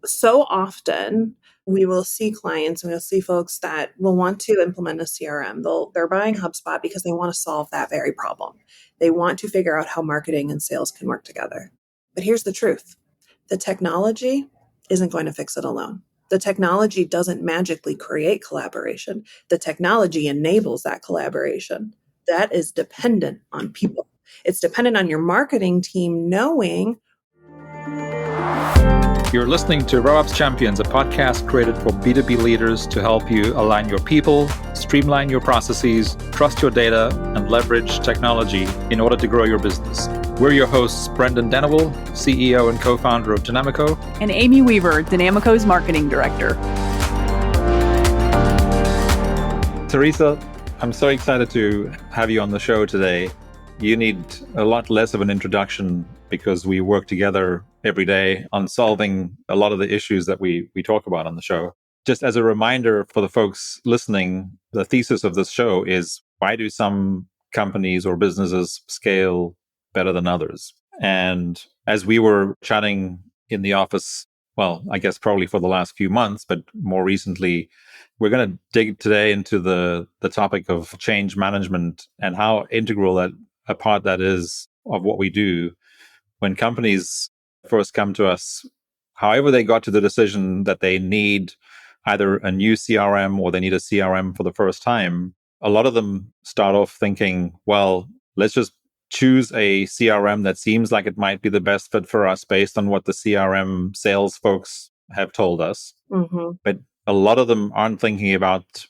So often we will see clients and we'll see folks that will want to implement a CRM. They're buying HubSpot because they want to solve that very problem. They want to figure out how marketing and sales can work together. But here's the truth. The technology isn't going to fix it alone. The technology doesn't magically create collaboration. The technology enables that collaboration. That is dependent on people. It's dependent on your marketing team knowing. You're listening to RevOps Champions, a podcast created for B2B leaders to help you align your people, streamline your processes, trust your data, and leverage technology in order to grow your business. We're your hosts, Brendon Dennewill, CEO and co-founder of Dynamico, and Amy Weaver, Dynamico's marketing director. Theresa, I'm so excited to have you on the show today. You need a lot less of an introduction because we work together every day on solving a lot of the issues that we talk about on the show. Just as a reminder for the folks listening, the thesis of this show is, why do some companies or businesses scale better than others? And as we were chatting in the office, well, I guess probably for the last few months, but more recently, we're going to dig today into the topic of change management and how integral a part that is of what we do. When companies first come to us, however they got to the decision that they need either a new CRM or they need a CRM for the first time, a lot of them start off thinking, well, let's just choose a CRM that seems like it might be the best fit for us based on what the CRM sales folks have told us. Mm-hmm. But a lot of them aren't thinking about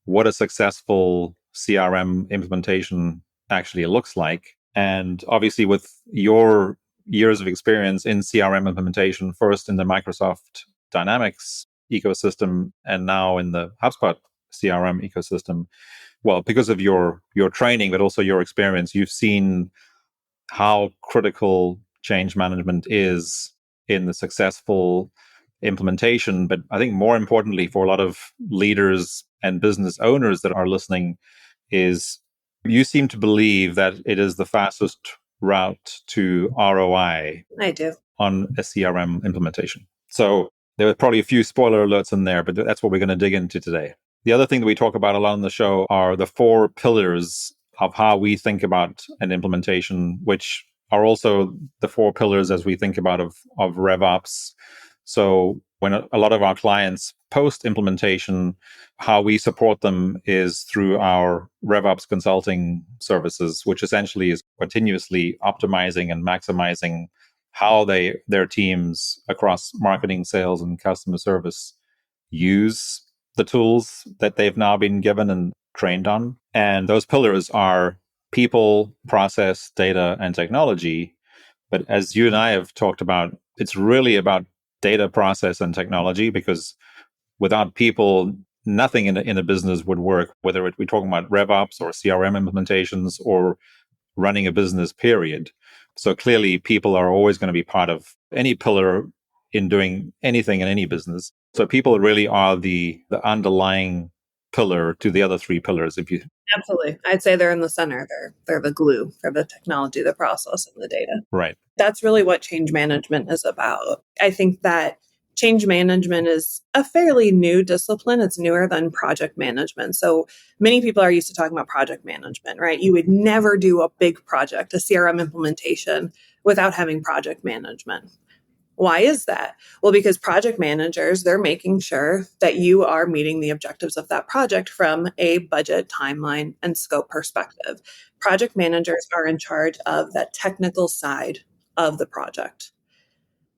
what a successful CRM implementation actually looks like. And obviously, with your years of experience in CRM implementation, first in the Microsoft Dynamics ecosystem and now in the HubSpot CRM ecosystem, well, because of your training, but also your experience, you've seen how critical change management is in the successful implementation. But I think more importantly for a lot of leaders and business owners that are listening is, you seem to believe that it is the fastest route to ROI. I do. On a CRM implementation. So there are probably a few spoiler alerts in there, but that's what we're going to dig into today. The other thing that we talk about a lot on the show are the 4 pillars of how we think about an implementation, which are also the 4 pillars as we think about of RevOps. So when a lot of our clients post-implementation, how we support them is through our RevOps consulting services, which essentially is continuously optimizing and maximizing how their teams across marketing, sales, and customer service use the tools that they've now been given and trained on. And those pillars are people, process, data, and technology. But as you and I have talked about, it's really about data, process, and technology, because without people, nothing in a business would work, whether we're talking about RevOps or CRM implementations or running a business, period. So clearly, people are always going to be part of any pillar in doing anything in any business. So people really are the underlying pillar to the other 3 pillars. Absolutely. I'd say they're in the center. They're the glue for the technology, the process, and the data. Right. That's really what change management is about. I think that change management is a fairly new discipline. It's newer than project management. So many people are used to talking about project management, right? You would never do a big project, a CRM implementation, without having project management. Why is that? Well, because project managers, they're making sure that you are meeting the objectives of that project from a budget, timeline, and scope perspective. Project managers are in charge of that technical side of the project.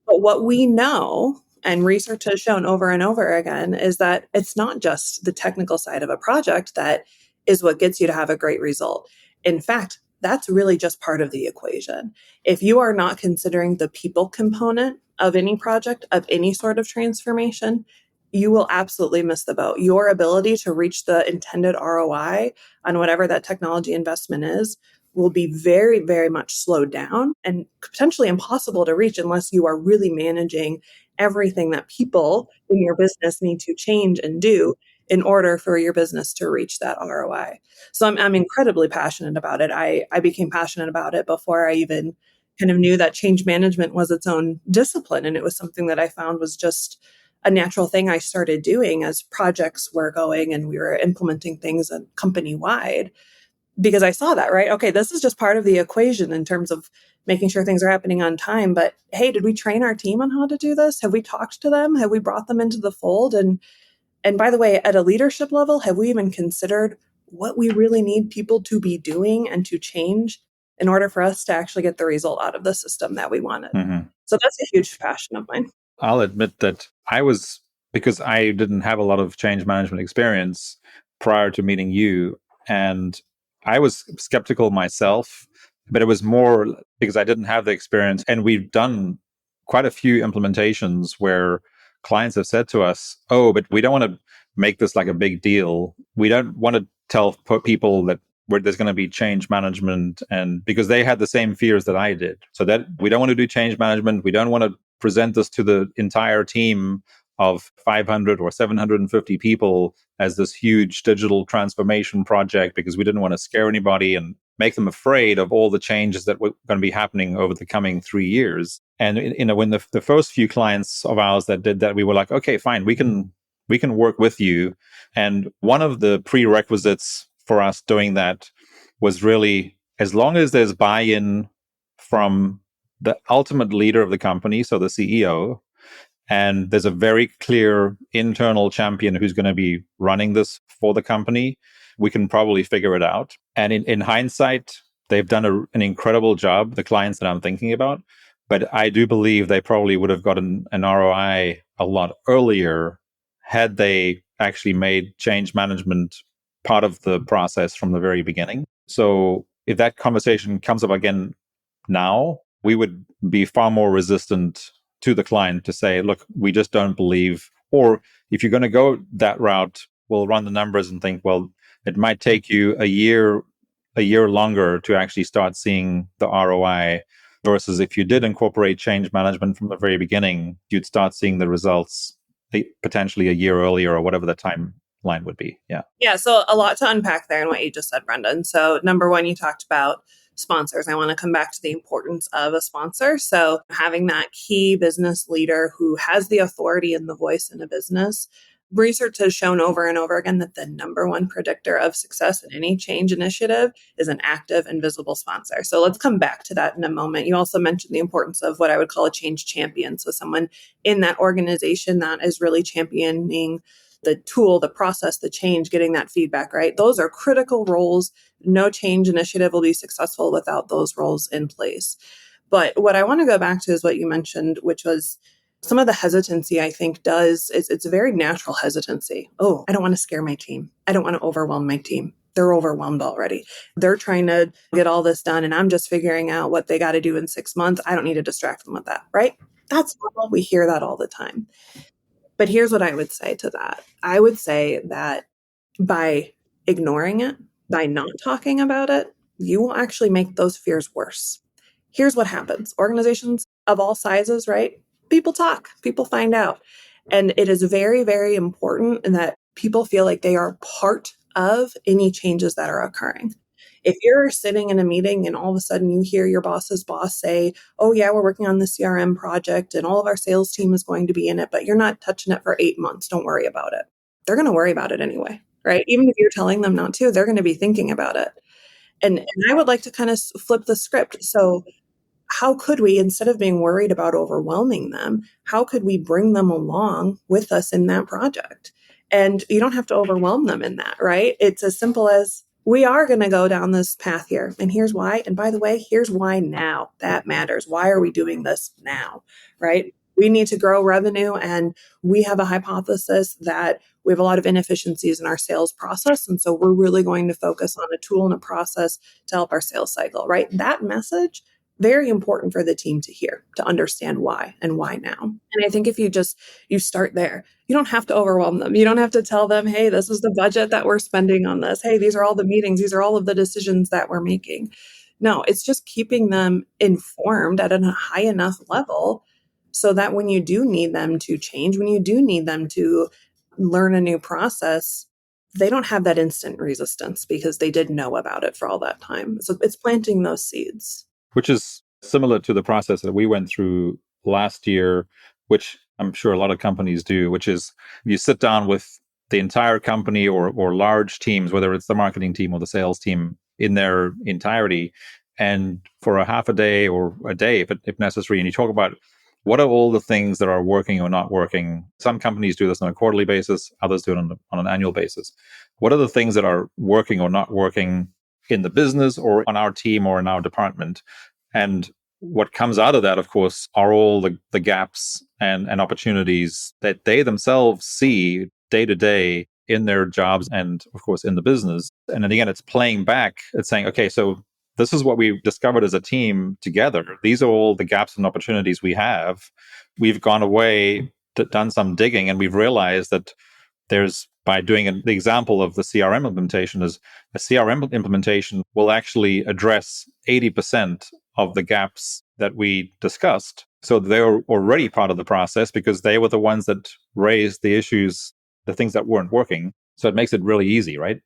But what we know, and research has shown over and over again, is that it's not just the technical side of a project that is what gets you to have a great result. In fact, that's really just part of the equation. If you are not considering the people component of any project, of any sort of transformation, you will absolutely miss the boat. Your ability to reach the intended ROI on whatever that technology investment is will be very, very much slowed down and potentially impossible to reach unless you are really managing everything that people in your business need to change and do in order for your business to reach that ROI. So I'm incredibly passionate about it. I became passionate about it before I even kind of knew that change management was its own discipline. And it was something that I found was just a natural thing I started doing as projects were going and we were implementing things company wide, because I saw that, right? Okay, this is just part of the equation in terms of making sure things are happening on time. But hey, did we train our team on how to do this? Have we talked to them? Have we brought them into the fold? And by the way, at a leadership level, have we even considered what we really need people to be doing and to change in order for us to actually get the result out of the system that we wanted? So that's a huge passion of mine. I'll admit that because I didn't have a lot of change management experience prior to meeting you, and I was skeptical myself, but it was more because I didn't have the experience. And we've done quite a few implementations where clients have said to us, oh, but we don't want to make this like a big deal. We don't want to tell people that where there's going to be change management, and because they had the same fears that I did. So that we don't want to do change management. We don't want to present this to the entire team of 500 or 750 people as this huge digital transformation project, because we didn't want to scare anybody and make them afraid of all the changes that were going to be happening over the coming 3 years. And when the first few clients of ours that did that, we were like, okay, fine, we can work with you. And one of the prerequisites for us doing that was really, as long as there's buy-in from the ultimate leader of the company, so the CEO, and there's a very clear internal champion who's going to be running this for the company, we can probably figure it out. And in hindsight, they've done an incredible job, the clients that I'm thinking about. But I do believe they probably would have gotten an ROI a lot earlier had they actually made change management part of the process from the very beginning. So if that conversation comes up again now, we would be far more resistant to the client to say, look, we just don't believe, or if you're going to go that route, we'll run the numbers and think, well, it might take you a year longer to actually start seeing the ROI, versus if you did incorporate change management from the very beginning, you'd start seeing the results potentially a year earlier, or whatever the timeline would be. Yeah. So a lot to unpack there in what you just said, Brendon. So number one, you talked about sponsors. I want to come back to the importance of a sponsor. So having that key business leader who has the authority and the voice in a business. Research has shown over and over again that the number one predictor of success in any change initiative is an active and visible sponsor. So let's come back to that in a moment. You also mentioned the importance of what I would call a change champion. So someone in that organization that is really championing the tool, the process, the change, getting that feedback, right? Those are critical roles. No change initiative will be successful without those roles in place. But what I want to go back to is what you mentioned, which was some of the hesitancy, I think, it's a very natural hesitancy. Oh, I don't want to scare my team. I don't want to overwhelm my team. They're overwhelmed already. They're trying to get all this done, and I'm just figuring out what they got to do in 6 months. I don't need to distract them with that, right? That's normal. We hear that all the time. But here's what I would say to that. I would say that by ignoring it, by not talking about it, you will actually make those fears worse. Here's what happens. Organizations of all sizes, right? People talk, people find out. And it is very, very important that people feel like they are part of any changes that are occurring. If you're sitting in a meeting and all of a sudden you hear your boss's boss say, oh yeah, we're working on the CRM project and all of our sales team is going to be in it, but you're not touching it for 8 months. Don't worry about it. They're going to worry about it anyway, right? Even if you're telling them not to, they're going to be thinking about it. And I would like to kind of flip the script. So how could we, instead of being worried about overwhelming them, how could we bring them along with us in that project? And you don't have to overwhelm them in that, right? It's as simple as, we are going to go down this path here. And here's why. And by the way, here's why now. That matters. Why are we doing this now, right? We need to grow revenue, and we have a hypothesis that we have a lot of inefficiencies in our sales process. And so we're really going to focus on a tool and a process to help our sales cycle, right? That message, very important for the team to hear, to understand why and why now. And I think if you start there, you don't have to overwhelm them. You don't have to tell them, hey, this is the budget that we're spending on this. Hey, these are all the meetings. These are all of the decisions that we're making. No, it's just keeping them informed at a high enough level so that when you do need them to change, when you do need them to learn a new process, they don't have that instant resistance because they did know about it for all that time. So it's planting those seeds. Which is similar to the process that we went through last year, which I'm sure a lot of companies do, which is you sit down with the entire company or large teams, whether it's the marketing team or the sales team in their entirety, and for a half a day or a day, if necessary, and you talk about what are all the things that are working or not working. Some companies do this on a quarterly basis, others do it on an annual basis. What are the things that are working or not working in the business or on our team or in our department? And what comes out of that, of course, are all the gaps and opportunities that they themselves see day to day in their jobs and, of course, in the business. And then again, it's playing back. It's saying, okay, so this is what we've discovered as a team together. These are all the gaps and opportunities we have. We've gone away, done some digging, and we've realized that there's, by doing the example of the CRM implementation, is a CRM implementation will actually address 80% of the gaps that we discussed. So they're already part of the process because they were the ones that raised the issues, the things that weren't working. So it makes it really easy, right?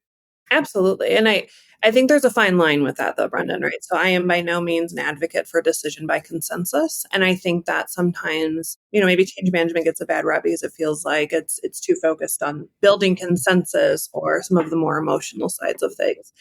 Absolutely. And I think there's a fine line with that, though, Brendon, right? So I am by no means an advocate for decision by consensus. And I think that sometimes, maybe change management gets a bad rep because it feels like it's too focused on building consensus or some of the more emotional sides of things.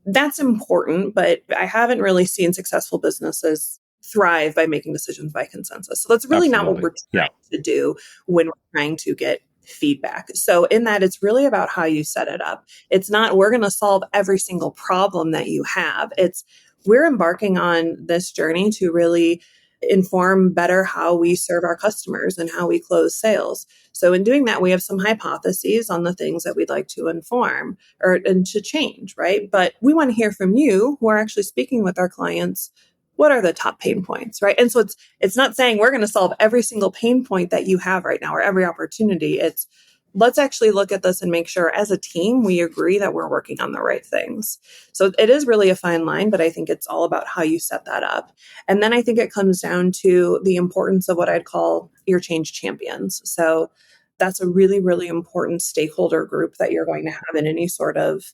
That's important, but I haven't really seen successful businesses thrive by making decisions by consensus. So that's really not what we're trying to do when we're trying to get feedback. So in that, it's really about how you set it up. It's not, we're going to solve every single problem that you have. It's, we're embarking on this journey to really inform better how we serve our customers and how we close sales. So in doing that, we have some hypotheses on the things that we'd like to inform and to change, right? But we want to hear from you who are actually speaking with our clients. What are the top pain points, right? And so it's not saying we're going to solve every single pain point that you have right now or every opportunity. It's, let's actually look at this and make sure as a team, we agree that we're working on the right things. So it is really a fine line, but I think it's all about how you set that up. And then I think it comes down to the importance of what I'd call your change champions. So that's a really, really important stakeholder group that you're going to have in any sort of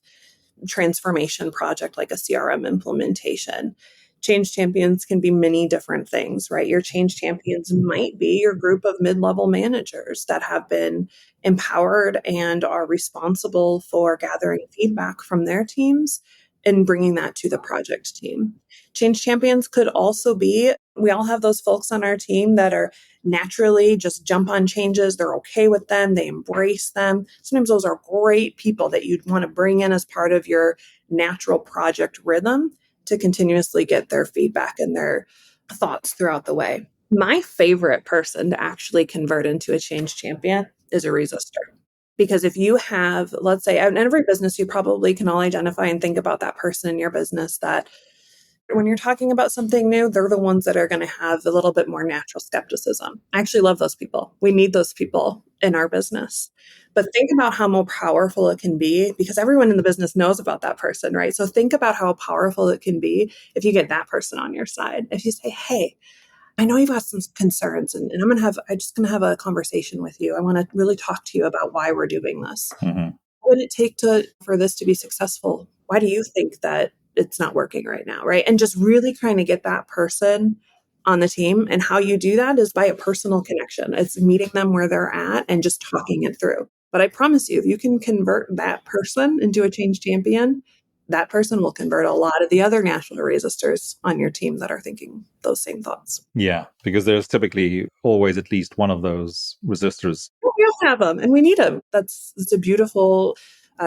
transformation project like a CRM implementation. Change champions can be many different things, right? Your change champions might be your group of mid-level managers that have been empowered and are responsible for gathering feedback from their teams and bringing that to the project team. Change champions could also be, we all have those folks on our team that are naturally just jump on changes. They're okay with them. They embrace them. Sometimes those are great people that you'd want to bring in as part of your natural project rhythm to continuously get their feedback and their thoughts throughout the way. My favorite person to actually convert into a change champion is a resistor. Because if you have, let's say, in every business, you probably can all identify and think about that person in your business that when you're talking about something new, they're the ones that are going to have a little bit more natural skepticism. I actually love those people. We need those people in our business. But think about how more powerful it can be because everyone in the business knows about that person, right? So think about how powerful it can be if you get that person on your side. If you say, hey, I know you've got some concerns and I'm just going to have a conversation with you. I want to really talk to you about why we're doing this. Mm-hmm. What would it take for this to be successful? Why do you think that it's not working right now, right? And just really trying to get that person on the team. And how you do that is by a personal connection. It's meeting them where they're at and just talking it through. But I promise you, if you can convert that person into a change champion, that person will convert a lot of the other natural resistors on your team that are thinking those same thoughts. Yeah, because there's typically always at least one of those resistors. We all have them and we need them. It's a beautiful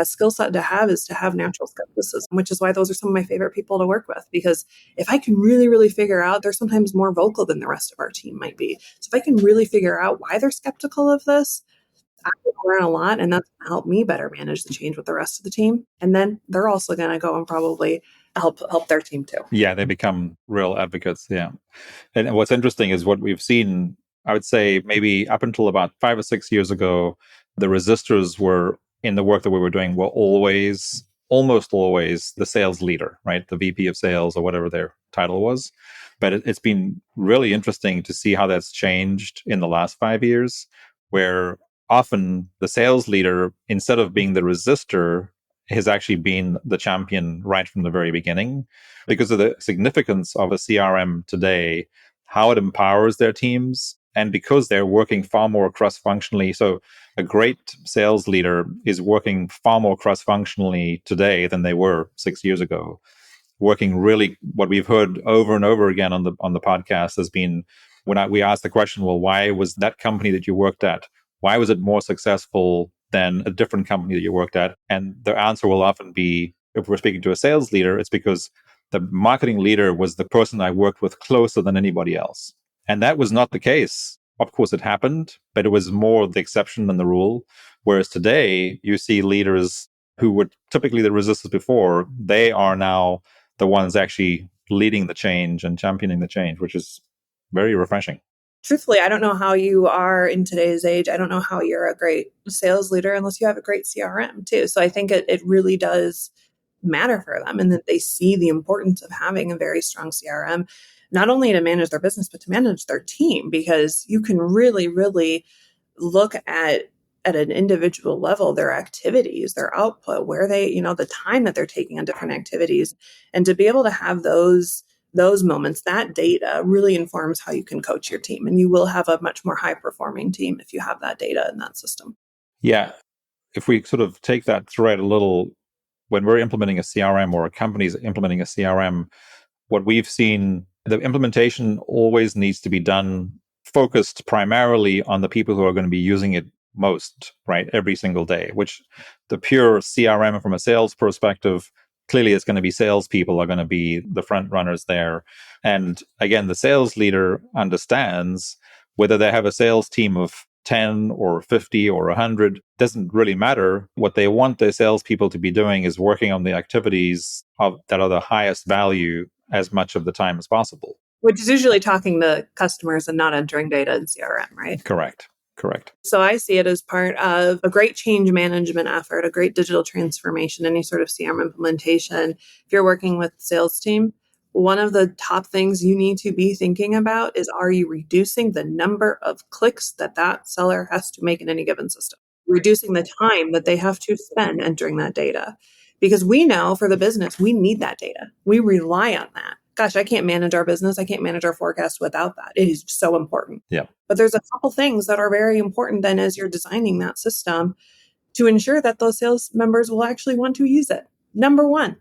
skill set to have, is to have natural skepticism, which is why those are some of my favorite people to work with. Because if I can really, really figure out, they're sometimes more vocal than the rest of our team might be. So if I can really figure out why they're skeptical of this, I can learn a lot, and that's going to help me better manage the change with the rest of the team. And then they're also going to go and probably help their team too. Yeah, they become real advocates. Yeah. And what's interesting is what we've seen, I would say maybe up until about 5 or 6 years ago, the resistors were in the work that we were doing were almost always the sales leader, right? The VP of sales or whatever their title was. But it's been really interesting to see how that's changed in the last 5 years, where often the sales leader, instead of being the resistor, has actually been the champion right from the very beginning because of the significance of a CRM today, how it empowers their teams, and because they're working far more cross-functionally. So a great sales leader is working far more cross-functionally today than they were 6 years ago. Working really, what we've heard over and over again on the podcast has been when we asked the question, well, why was that company that you worked at, why was it more successful than a different company that you worked at? And the answer will often be, if we're speaking to a sales leader, it's because the marketing leader was the person I worked with closer than anybody else. And that was not the case. Of course, it happened, but it was more the exception than the rule. Whereas today, you see leaders who were typically the resistors before, they are now the ones actually leading the change and championing the change, which is very refreshing. Truthfully, I don't know how you are in today's age. I don't know how you're a great sales leader unless you have a great CRM too. So I think it really does matter for them, and that they see the importance of having a very strong CRM, not only to manage their business, but to manage their team, because you can really, really look at an individual level, their activities, their output, where they, the time that they're taking on different activities. And to be able to have those moments, that data really informs how you can coach your team. And you will have a much more high performing team if you have that data in that system. Yeah. If we sort of take that thread a little, when we're implementing a CRM or a company's implementing a CRM, what we've seen, the implementation always needs to be done focused primarily on the people who are going to be using it most, right? Every single day, which the pure CRM from a sales perspective, clearly it's going to be salespeople are going to be the front runners there. And again, the sales leader understands whether they have a sales team of 10 or 50 or 100, doesn't really matter. What they want their salespeople to be doing is working on the activities that are the highest value as much of the time as possible. Which is usually talking to customers and not entering data in CRM, right? Correct. So I see it as part of a great change management effort, a great digital transformation, any sort of CRM implementation. If you're working with the sales team, one of the top things you need to be thinking about is, are you reducing the number of clicks that seller has to make in any given system? Reducing the time that they have to spend entering that data. Because we know for the business, we need that data. We rely on that. Gosh, I can't manage our business. I can't manage our forecast without that. It is so important. Yeah. But there's a couple things that are very important then as you're designing that system to ensure that those sales members will actually want to use it. Number one,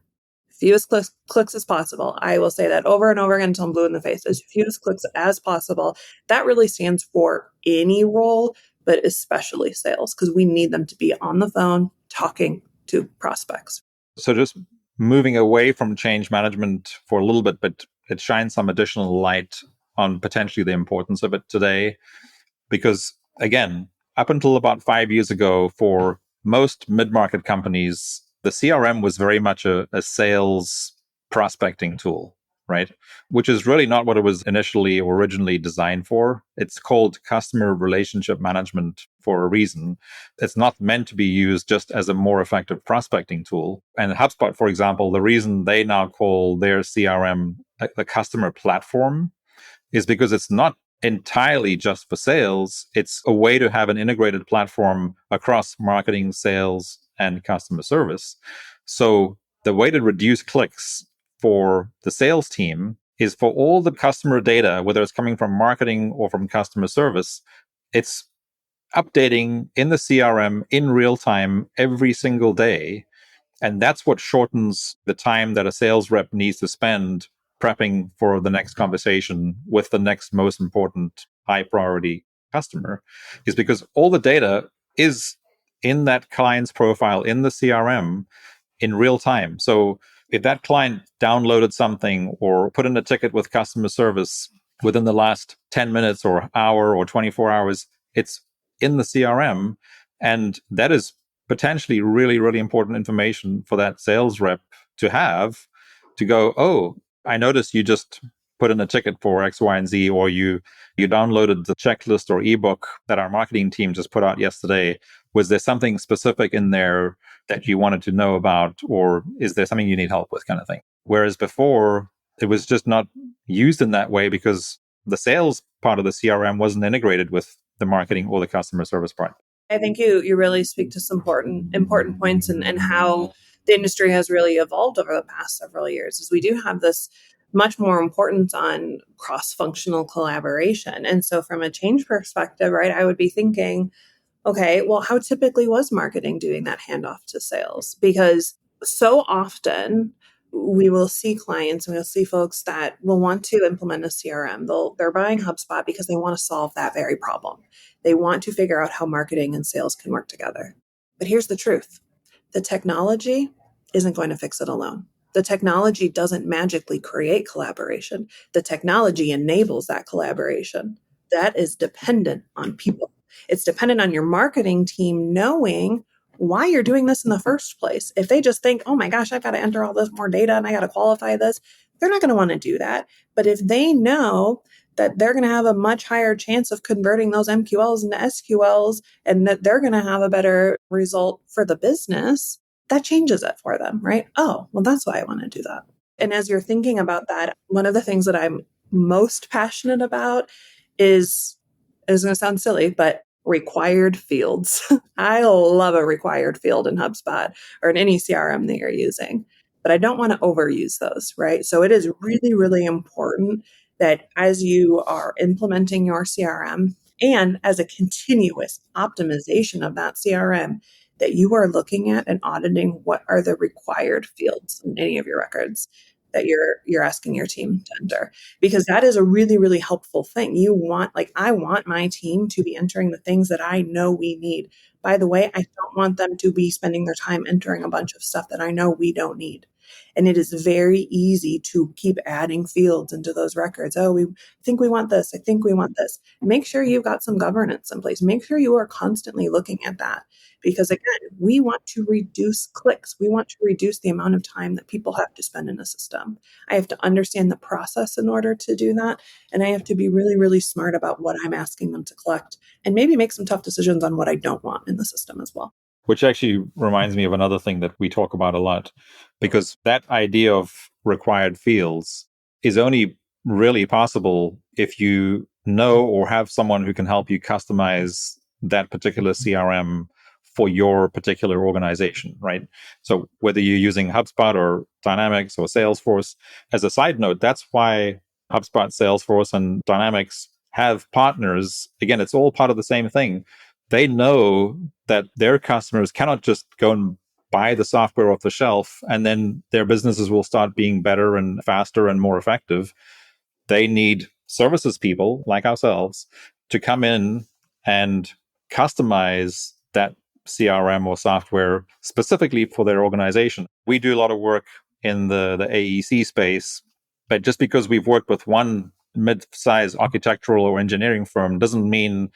fewest clicks as possible. I will say that over and over again until I'm blue in the face, as fewest clicks as possible. That really stands for any role, but especially sales, because we need them to be on the phone talking to prospects. So just moving away from change management for a little bit, but it shines some additional light on potentially the importance of it today. Because again, up until about 5 years ago, for most mid-market companies, the CRM was very much a sales prospecting tool, right? Which is really not what it was initially or originally designed for. It's called customer relationship management for a reason. It's not meant to be used just as a more effective prospecting tool. And HubSpot, for example, the reason they now call their CRM the customer platform is because it's not entirely just for sales. It's a way to have an integrated platform across marketing, sales, and customer service. So the way to reduce clicks for the sales team is for all the customer data, whether it's coming from marketing or from customer service, it's updating in the CRM in real time every single day. And that's what shortens the time that a sales rep needs to spend prepping for the next conversation with the next most important high priority customer, is because all the data is in that client's profile in the CRM in real time. So if that client downloaded something or put in a ticket with customer service within the last 10 minutes or hour or 24 hours, it's in the CRM. And that is potentially really, really important information for that sales rep to have, to go, oh, I noticed you just put in a ticket for X, Y, and Z, or you downloaded the checklist or ebook that our marketing team just put out yesterday. Was there something specific in there that you wanted to know about, or is there something you need help with, kind of thing? Whereas before, it was just not used in that way because the sales part of the CRM wasn't integrated with the marketing or the customer service part. I think you really speak to some important points and how the industry has really evolved over the past several years is we do have this much more importance on cross-functional collaboration. And so from a change perspective, right, I would be thinking, okay, well, how typically was marketing doing that handoff to sales? Because so often we will see clients and we'll see folks that will want to implement a CRM. They're buying HubSpot because they want to solve that very problem. They want to figure out how marketing and sales can work together. But here's the truth. The technology isn't going to fix it alone. The technology doesn't magically create collaboration. The technology enables that collaboration. That is dependent on people. It's dependent on your marketing team knowing why you're doing this in the first place. If they just think, oh my gosh, I've got to enter all this more data and I got to qualify this, they're not going to want to do that. But if they know that they're going to have a much higher chance of converting those MQLs into SQLs and that they're going to have a better result for the business, that changes it for them, right? Oh, well, that's why I want to do that. And as you're thinking about that, one of the things that I'm most passionate about is, it's going to sound silly, but required fields. I love a required field in HubSpot or in any CRM that you're using, but I don't want to overuse those, right? So it is really, really important that as you are implementing your CRM and as a continuous optimization of that CRM, that you are looking at and auditing what are the required fields in any of your records that you're asking your team to enter, because that is a really, really helpful thing. I want my team to be entering the things that I know we need. By the way, I don't want them to be spending their time entering a bunch of stuff that I know we don't need. And it is very easy to keep adding fields into those records. Oh, we think we want this. I think we want this. Make sure you've got some governance in place. Make sure you are constantly looking at that. Because again, we want to reduce clicks. We want to reduce the amount of time that people have to spend in a system. I have to understand the process in order to do that. And I have to be really, really smart about what I'm asking them to collect and maybe make some tough decisions on what I don't want in the system as well. Which actually reminds me of another thing that we talk about a lot, because that idea of required fields is only really possible if you know or have someone who can help you customize that particular CRM for your particular organization, right? So whether you're using HubSpot or Dynamics or Salesforce, as a side note, that's why HubSpot, Salesforce, and Dynamics have partners. Again, it's all part of the same thing. They know that their customers cannot just go and buy the software off the shelf and then their businesses will start being better and faster and more effective. They need services people like ourselves to come in and customize that CRM or software specifically for their organization. We do a lot of work in the AEC space, but just because we've worked with one mid-size architectural or engineering firm doesn't mean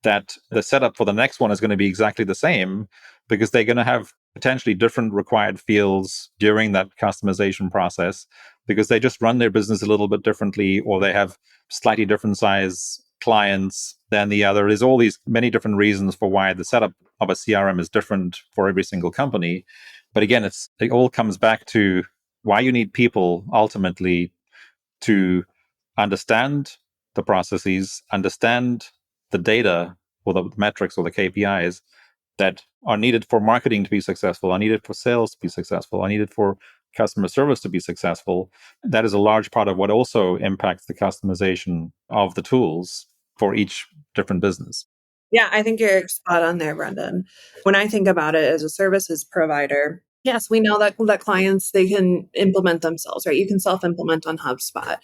that the setup for the next one is going to be exactly the same, because they're going to have potentially different required fields during that customization process, because they just run their business a little bit differently, or they have slightly different size clients than the other. There's all these many different reasons for why the setup of a CRM is different for every single company. But again, it all comes back to why you need people ultimately to understand the processes, understand the data or the metrics or the KPIs that are needed for marketing to be successful, are needed for sales to be successful, are needed for customer service to be successful. That is a large part of what also impacts the customization of the tools for each different business. Yeah, I think you're spot on there, Brendon. When I think about it as a services provider, yes, we know that clients, they can implement themselves, right? You can self-implement on HubSpot.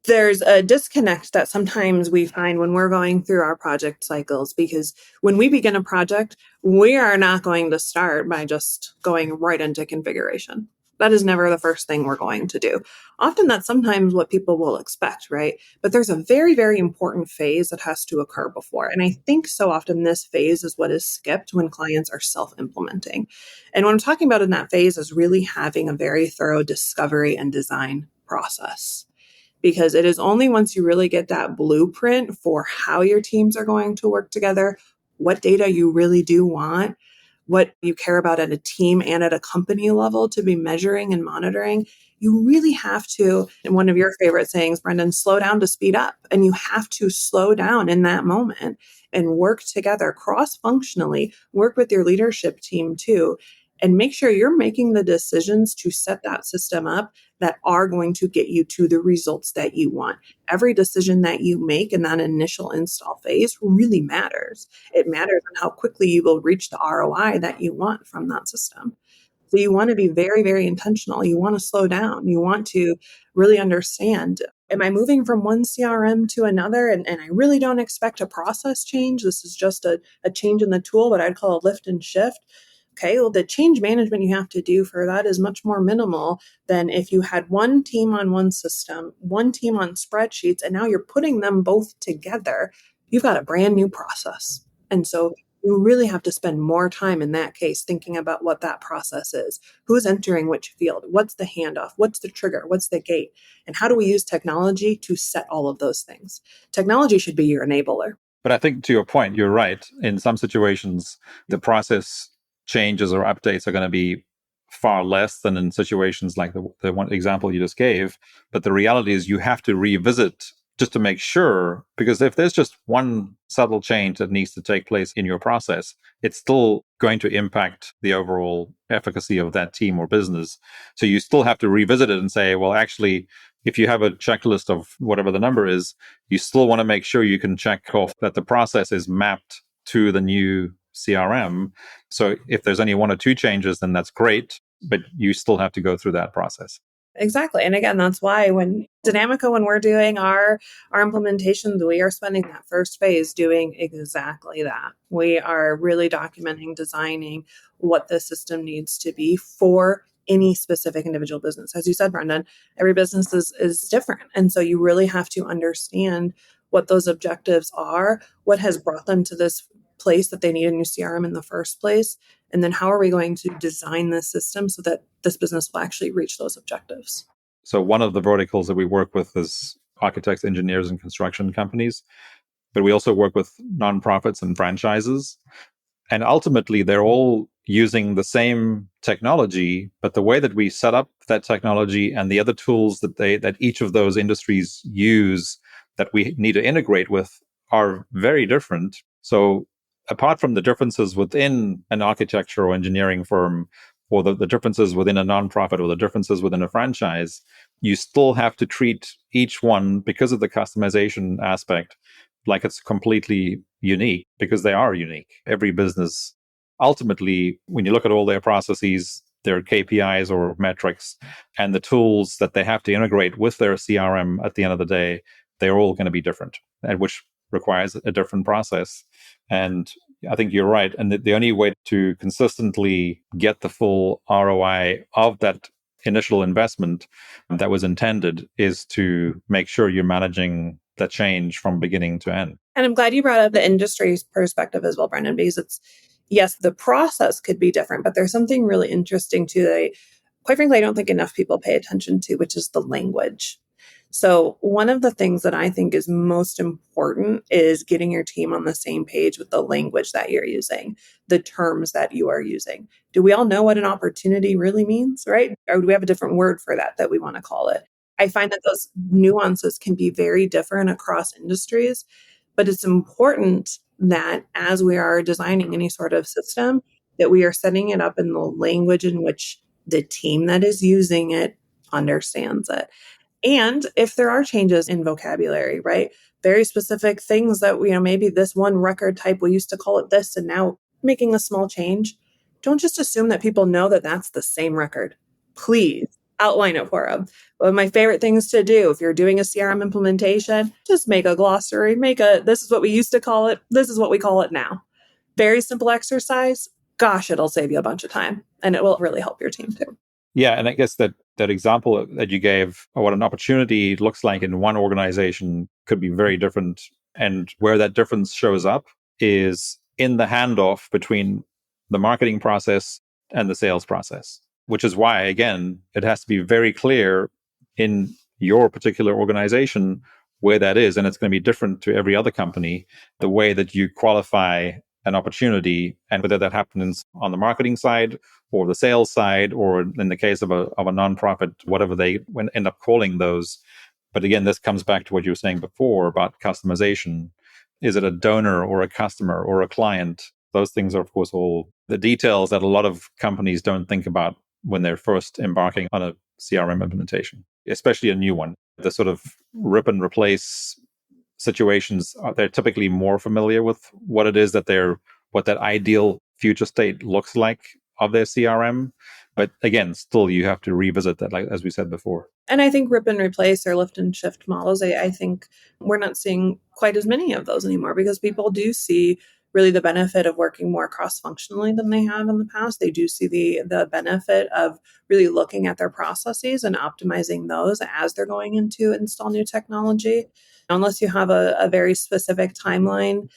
There's a disconnect that sometimes we find when we're going through our project cycles, because when we begin a project, we are not going to start by just going right into configuration. That is never the first thing we're going to do. Often that's sometimes what people will expect, right? But there's a very, very important phase that has to occur before. And I think so often this phase is what is skipped when clients are self-implementing. And what I'm talking about in that phase is really having a very thorough discovery and design process. Because it is only once you really get that blueprint for how your teams are going to work together, what data you really do want, what you care about at a team and at a company level to be measuring and monitoring, you really have to, and one of your favorite sayings, Brendon, slow down to speed up. And you have to slow down in that moment and work together cross-functionally, work with your leadership team too, and make sure you're making the decisions to set that system up that are going to get you to the results that you want. Every decision that you make in that initial install phase really matters. It matters on how quickly you will reach the ROI that you want from that system. So you want to be very, very intentional. You want to slow down. You want to really understand, am I moving from one CRM to another? And I really don't expect a process change. This is just a change in the tool, what I'd call a lift and shift. Okay, well, the change management you have to do for that is much more minimal than if you had one team on one system, one team on spreadsheets, and now you're putting them both together. You've got a brand new process. And so you really have to spend more time in that case thinking about what that process is. Who's entering which field? What's the handoff? What's the trigger? What's the gate? And how do we use technology to set all of those things? Technology should be your enabler. But I think to your point, you're right. In some situations, the process changes or updates are going to be far less than in situations like the one example you just gave. But the reality is you have to revisit just to make sure, because if there's just one subtle change that needs to take place in your process, it's still going to impact the overall efficacy of that team or business. So you still have to revisit it and say, well, actually, if you have a checklist of whatever the number is, you still want to make sure you can check off that the process is mapped to the new CRM. So if there's only one or two changes, then that's great, but you still have to go through that process. Exactly. And again, that's why when Dynamico, when we're doing our implementations, we are spending that first phase doing exactly that. We are really documenting, designing what the system needs to be for any specific individual business. As you said, Brendon, every business is different. And so you really have to understand what those objectives are, what has brought them to this place that they need a new CRM in the first place. And then how are we going to design this system so that this business will actually reach those objectives? So one of the verticals that we work with is architects, engineers, and construction companies. But we also work with nonprofits and franchises. And ultimately, they're all using the same technology, but the way that we set up that technology and the other tools that each of those industries use that we need to integrate with are very different. So apart from the differences within an architecture or engineering firm, or the differences within a nonprofit or the differences within a franchise, you still have to treat each one, because of the customization aspect, like it's completely unique, because they are unique. Every business, ultimately, when you look at all their processes, their KPIs or metrics, and the tools that they have to integrate with their CRM at the end of the day, they're all going to be different, and which requires a different process. And I think you're right. And the only way to consistently get the full ROI of that initial investment that was intended is to make sure you're managing the change from beginning to end. And I'm glad you brought up the industry's perspective as well, Brendon, because it's, yes, the process could be different, but there's something really interesting too that quite frankly, I don't think enough people pay attention to, which is the language. So one of the things that I think is most important is getting your team on the same page with the language that you're using, the terms that you are using. Do we all know what an opportunity really means, right? Or do we have a different word for that we want to call it? I find that those nuances can be very different across industries, but it's important that as we are designing any sort of system, that we are setting it up in the language in which the team that is using it understands it. And if there are changes in vocabulary, right? Very specific things that, maybe this one record type, we used to call it this, and now making a small change. Don't just assume that people know that that's the same record. Please outline it for them. One of my favorite things to do, if you're doing a CRM implementation, just make a glossary, this is what we used to call it. This is what we call it now. Very simple exercise. Gosh, it'll save you a bunch of time, and it will really help your team too. Yeah, and I guess that example that you gave of what an opportunity looks like in one organization could be very different. And where that difference shows up is in the handoff between the marketing process and the sales process, which is why, again, it has to be very clear in your particular organization where that is. And it's going to be different to every other company, the way that you qualify an opportunity, and whether that happens on the marketing side or the sales side, or in the case of a nonprofit, whatever they end up calling those. But again, this comes back to what you were saying before about customization. Is it a donor or a customer or a client? Those things are, of course, all the details that a lot of companies don't think about when they're first embarking on a CRM implementation, especially a new one. The sort of rip and replace situations, they're typically more familiar with what it is that what that ideal future state looks like of their CRM. But again, still, you have to revisit that, like as we said before. And I think rip and replace or lift and shift models, I think we're not seeing quite as many of those anymore because people do see really the benefit of working more cross-functionally than they have in the past. They do see the benefit of really looking at their processes and optimizing those as they're going into install new technology. Unless you have a very specific timeline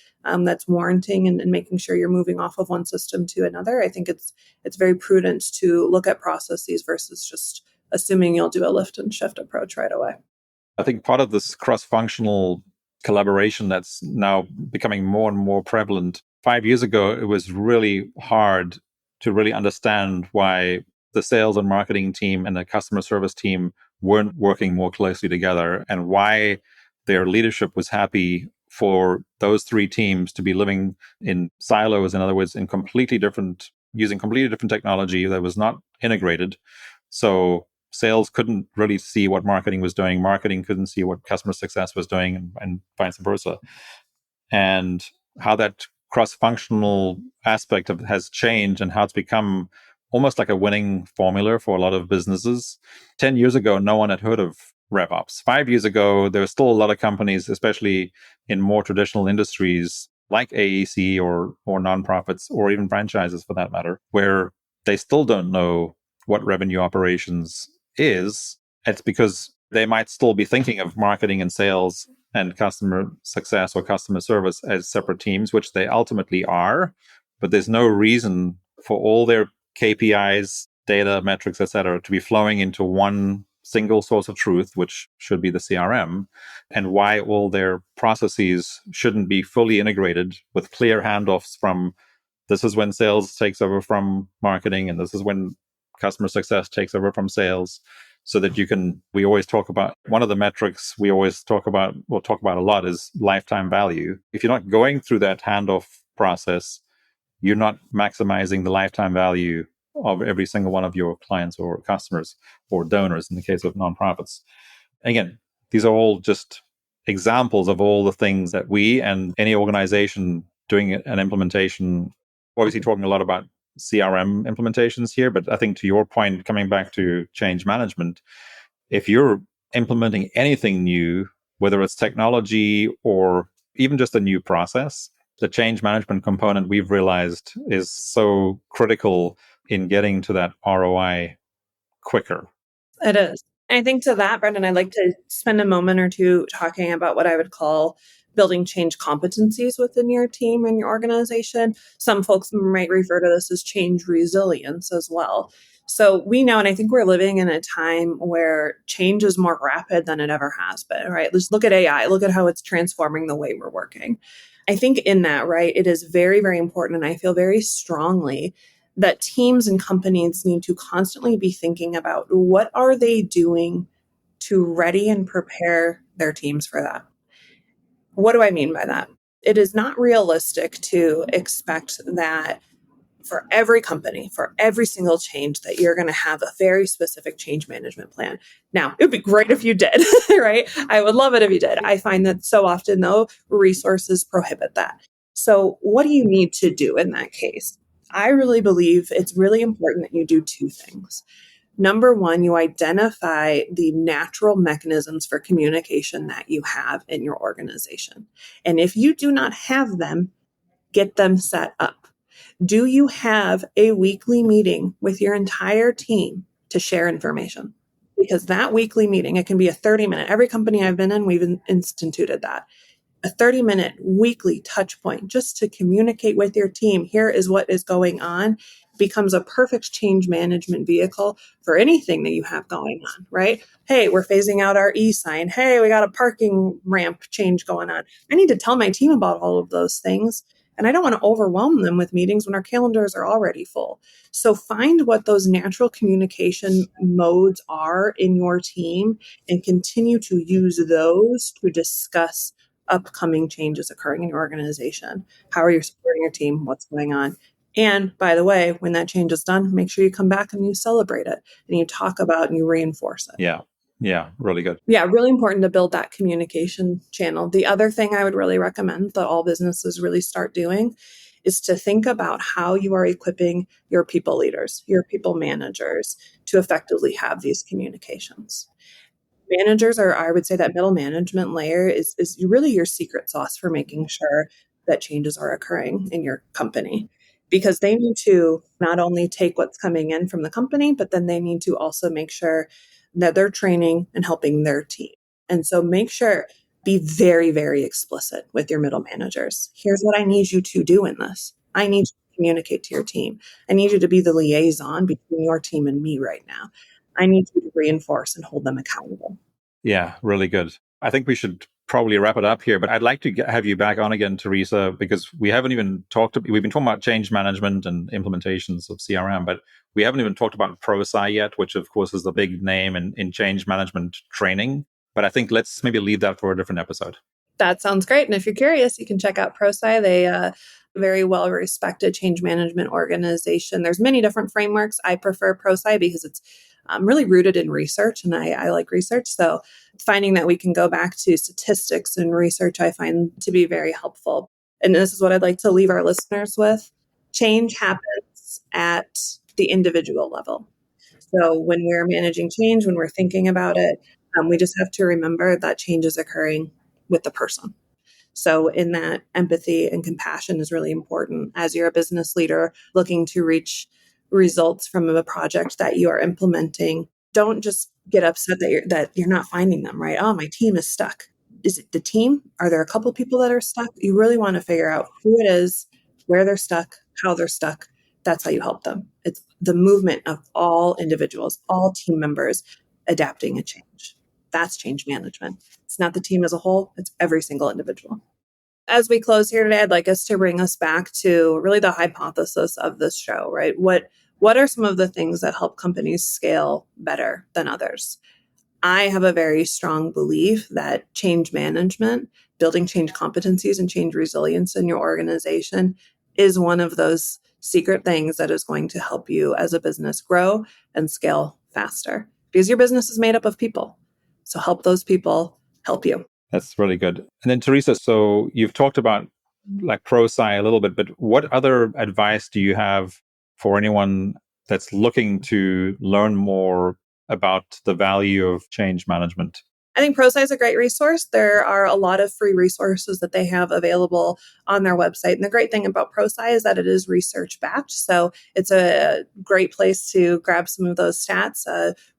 that's warranting and making sure you're moving off of one system to another, I think it's very prudent to look at processes versus just assuming you'll do a lift and shift approach right away. I think part of this cross-functional collaboration that's now becoming more and more prevalent. 5 years ago, it was really hard to really understand why the sales and marketing team and the customer service team weren't working more closely together and why their leadership was happy for those three teams to be living in silos. In other words, using completely different technology that was not integrated. So sales couldn't really see what marketing was doing. Marketing couldn't see what customer success was doing, and vice versa. And how that cross-functional aspect has changed and how it's become almost like a winning formula for a lot of businesses. 10 years ago, no one had heard of RevOps. 5 years ago, there were still a lot of companies, especially in more traditional industries like AEC or nonprofits or even franchises for that matter, where they still don't know what revenue operations is. It's because they might still be thinking of marketing and sales and customer success or customer service as separate teams, which they ultimately are. But there's no reason for all their KPIs, data, metrics, etc., to be flowing into one single source of truth, which should be the CRM, and why all their processes shouldn't be fully integrated with clear handoffs from this is when sales takes over from marketing and this is when customer success takes over from sales, so that we always talk about, one of the metrics we'll talk about a lot is lifetime value. If you're not going through that handoff process, you're not maximizing the lifetime value of every single one of your clients or customers or donors in the case of nonprofits. Again, these are all just examples of all the things that we and any organization doing an implementation, obviously talking a lot about CRM implementations here, but I think to your point, coming back to change management, if you're implementing anything new, whether it's technology or even just a new process, the change management component we've realized is so critical in getting to that ROI quicker. It is. I think to that, Brendon, I'd like to spend a moment or two talking about what I would call building change competencies within your team and your organization. Some folks might refer to this as change resilience as well. So we know, and I think we're living in a time where change is more rapid than it ever has been, right? Let's look at AI, look at how it's transforming the way we're working. I think in that, right, it is very, very important, and I feel very strongly that teams and companies need to constantly be thinking about what are they doing to ready and prepare their teams for that. What do I mean by that? It is not realistic to expect that for every company, for every single change, that you're going to have a very specific change management plan. Now, it would be great if you did, right? I would love it if you did. I find that so often, though, resources prohibit that. So what do you need to do in that case? I really believe it's really important that you do two things. Number one, you identify the natural mechanisms for communication that you have in your organization. And if you do not have them, get them set up. Do you have a weekly meeting with your entire team to share information? Because that weekly meeting, it can be a 30-minute. Every company I've been in, we've instituted that. A 30-minute weekly touch point just to communicate with your team. Here is what is going on. Becomes a perfect change management vehicle for anything that you have going on, right? Hey, we're phasing out our e-sign. Hey, we got a parking ramp change going on. I need to tell my team about all of those things. And I don't want to overwhelm them with meetings when our calendars are already full. So find what those natural communication modes are in your team and continue to use those to discuss upcoming changes occurring in your organization? How are you supporting your team? What's going on? And by the way, when that change is done, make sure you come back and you celebrate it and you talk about and you reinforce it. Yeah. Yeah. Really good. Yeah, really important to build that communication channel. The other thing I would really recommend that all businesses really start doing is to think about how you are equipping your people leaders, your people managers to effectively have these communications. Managers are, I would say that middle management layer is really your secret sauce for making sure that changes are occurring in your company, because they need to not only take what's coming in from the company, but then they need to also make sure that they're training and helping their team. And so make sure, be very, very explicit with your middle managers. Here's what I need you to do in this. I need you to communicate to your team. I need you to be the liaison between your team and me right now. I need you to reinforce and hold them accountable. Yeah, really good. I think we should probably wrap it up here, but I'd like to have you back on again, Theresa, because we haven't even we've been talking about change management and implementations of CRM, but we haven't even talked about ProSci yet, which of course is the big name in change management training. But I think let's maybe leave that for a different episode. That sounds great. And if you're curious, you can check out ProSci. They very well respected change management organization. There's many different frameworks. I prefer ProSci because it's really rooted in research, and I like research. So finding that we can go back to statistics and research, I find to be very helpful. And this is what I'd like to leave our listeners with. Change happens at the individual level. So when we're managing change, when we're thinking about it, we just have to remember that change is occurring with the person. So in that, empathy and compassion is really important as you're a business leader looking to reach results from a project that you are implementing. Don't just get upset that you're not finding them, right? Oh, my team is stuck. Is it the team? Are there a couple people that are stuck? You really want to figure out who it is, where they're stuck, how they're stuck. That's how you help them. It's the movement of all individuals, all team members adapting a change. That's change management. It's not the team as a whole, it's every single individual. As we close here today, I'd like us to bring us back to really the hypothesis of this show, right? What are some of the things that help companies scale better than others? I have a very strong belief that change management, building change competencies and change resilience in your organization is one of those secret things that is going to help you as a business grow and scale faster, because your business is made up of people. So help those people help you. That's really good. And then Theresa, so you've talked about like ProSci a little bit, but what other advice do you have for anyone that's looking to learn more about the value of change management? I think ProSci is a great resource. There are a lot of free resources that they have available on their website. And the great thing about ProSci is that it is research backed. So it's a great place to grab some of those stats,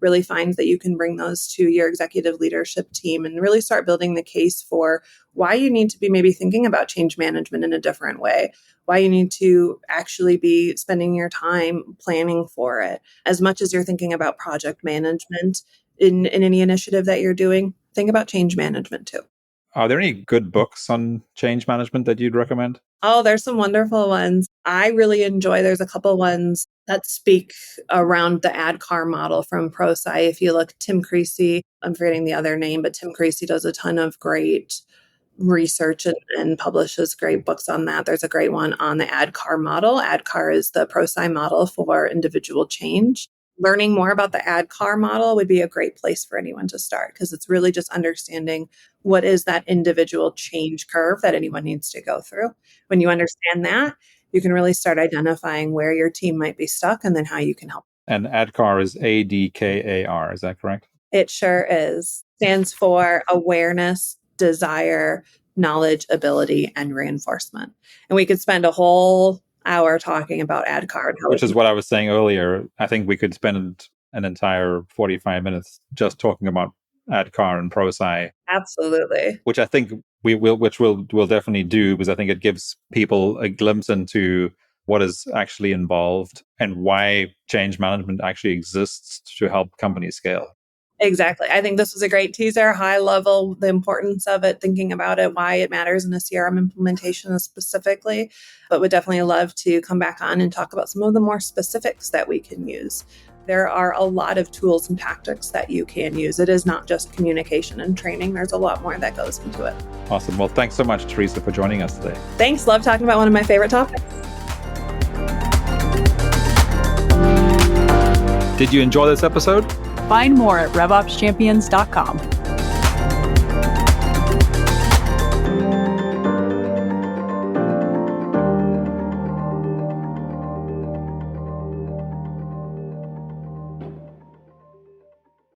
really find that you can bring those to your executive leadership team and really start building the case for why you need to be maybe thinking about change management in a different way, why you need to actually be spending your time planning for it. As much as you're thinking about project management, in any initiative that you're doing, think about change management too. Are there any good books on change management that you'd recommend? Oh, there's some wonderful ones. I really enjoy, there's a couple ones that speak around the ADKAR model from ProSci. If you look, Tim Creasy, I'm forgetting the other name, but Tim Creasy does a ton of great research and publishes great books on that. There's a great one on the ADKAR model. ADKAR is the ProSci model for individual change. Learning more about the ADKAR model would be a great place for anyone to start, because it's really just understanding what is that individual change curve that anyone needs to go through. When you understand that, you can really start identifying where your team might be stuck and then how you can help. And ADKAR is ADKAR, is that correct? It sure is. Stands for awareness, desire, knowledge, ability, and reinforcement. And we could spend a whole hour talking about ADKAR. Which is what I was saying earlier. I think we could spend an entire 45 minutes just talking about ADKAR and ProSci. Absolutely. Which I think we'll definitely do, because I think it gives people a glimpse into what is actually involved and why change management actually exists to help companies scale. Exactly. I think this was a great teaser, high level, the importance of it, thinking about it, why it matters in a CRM implementation specifically, but would definitely love to come back on and talk about some of the more specifics that we can use There are a lot of tools and tactics that you can use. It is not just communication and training. There's a lot more that goes into it. Awesome. Well, thanks so much, Theresa, for joining us today. Thanks. Love talking about one of my favorite topics. Did you enjoy this episode? Find more at RevOpsChampions.com.